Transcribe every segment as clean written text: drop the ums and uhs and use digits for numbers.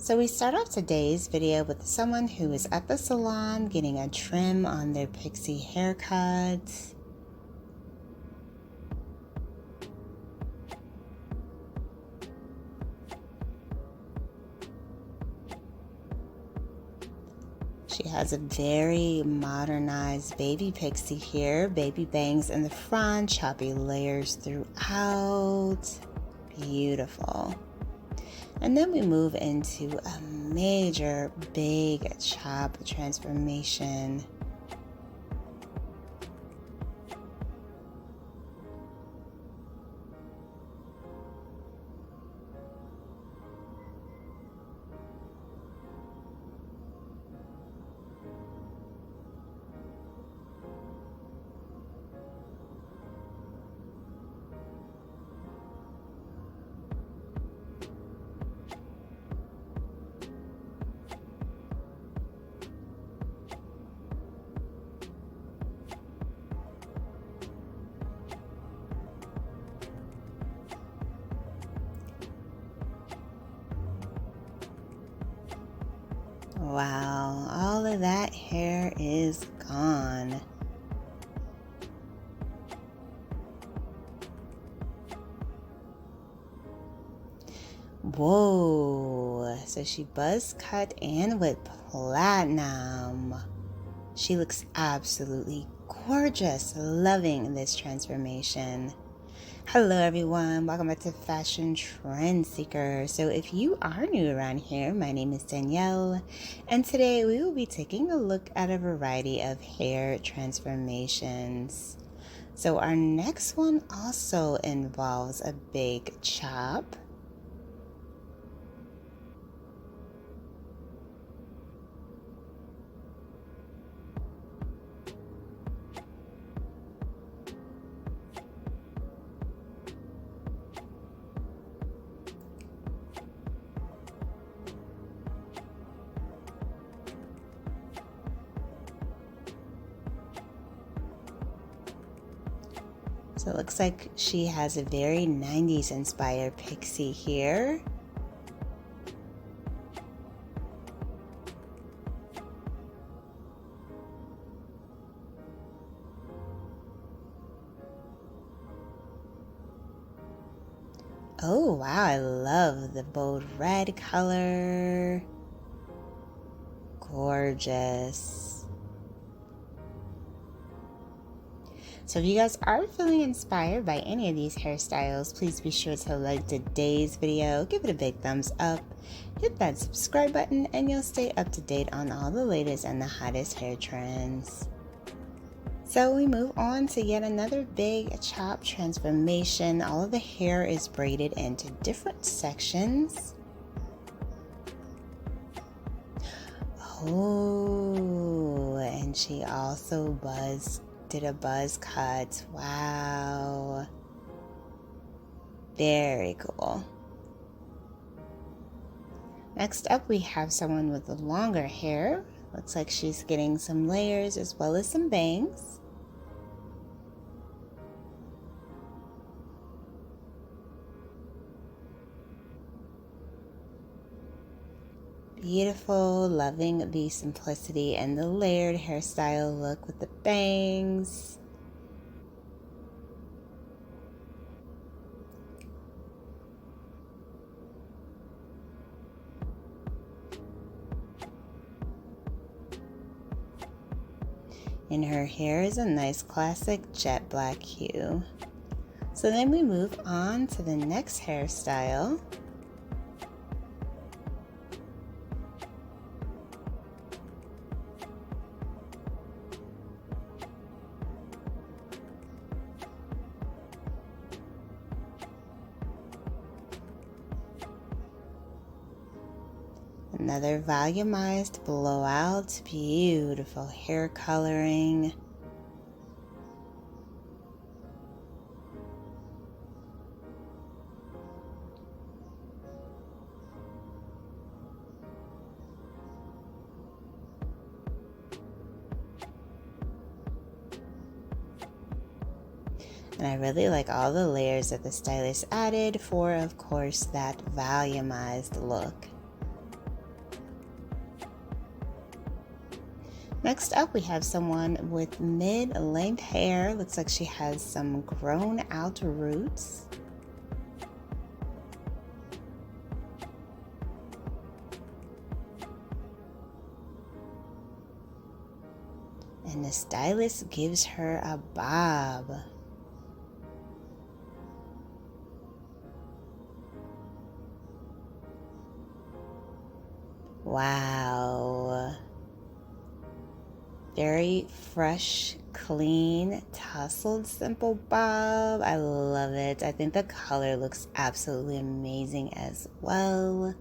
So we start off today's video with someone who is at the salon getting a trim on their pixie haircut. She has a very modernized baby pixie here, baby bangs in the front, choppy layers throughout. Beautiful. And then we move into a major big chop transformation. Wow, all of that hair is gone. Whoa, so she buzz cut and with platinum. She looks absolutely gorgeous. Loving this transformation. Hello everyone, welcome back to Fashion Trend Seeker. So if you are new around here, my name is Danielle, and today we will be taking a look at a variety of hair transformations. So our next one also involves a big chop. So it looks like she has a very 90s inspired pixie here. Oh wow, I love the bold red color. Gorgeous. So if you guys are feeling inspired by any of these hairstyles, please be sure to like today's video, give it a big thumbs up, hit that subscribe button, and you'll stay up to date on all the latest and the hottest hair trends. So we move on to yet another big chop transformation. All of the hair is braided into different sections. Oh, and she also did a buzz cut. Wow. Very cool. Next up, we have someone with longer hair. Looks like she's getting some layers as well as some bangs. Beautiful, loving the simplicity and the layered hairstyle look with the bangs. And her hair is a nice classic jet black hue. So then we move on to the next hairstyle. Another volumized blowout, beautiful hair coloring. And I really like all the layers that the stylist added for, of course, that volumized look. Next up, we have someone with mid-length hair. Looks like she has some grown out roots. And the stylist gives her a bob. Wow. Very fresh, clean, tousled simple bob. I love it. I think the color looks absolutely amazing as well.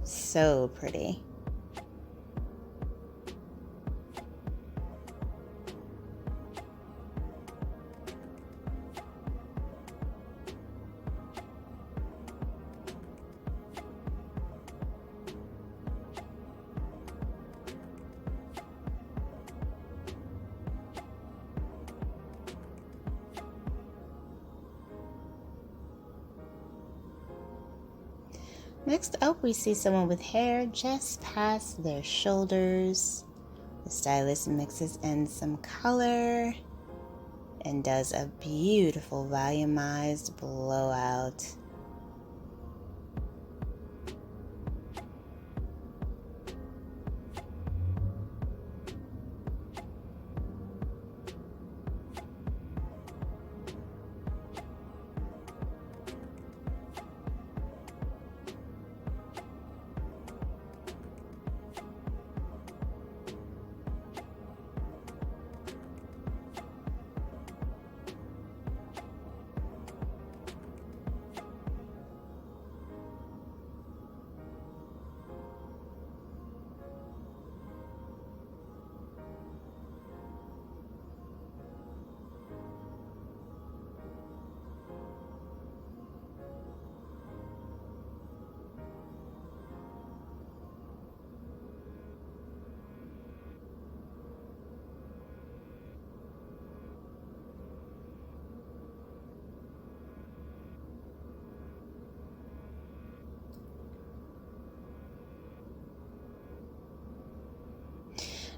So pretty. Next up, we see someone with hair just past their shoulders. The stylist mixes in some color and does a beautiful volumized blowout.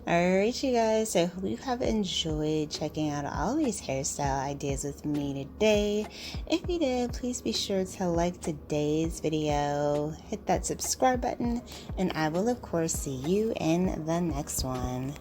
Alright, you guys, I hope you have enjoyed checking out all these hairstyle ideas with me today. If you did, please be sure to like today's video, hit that subscribe button, and I will of course see you in the next one.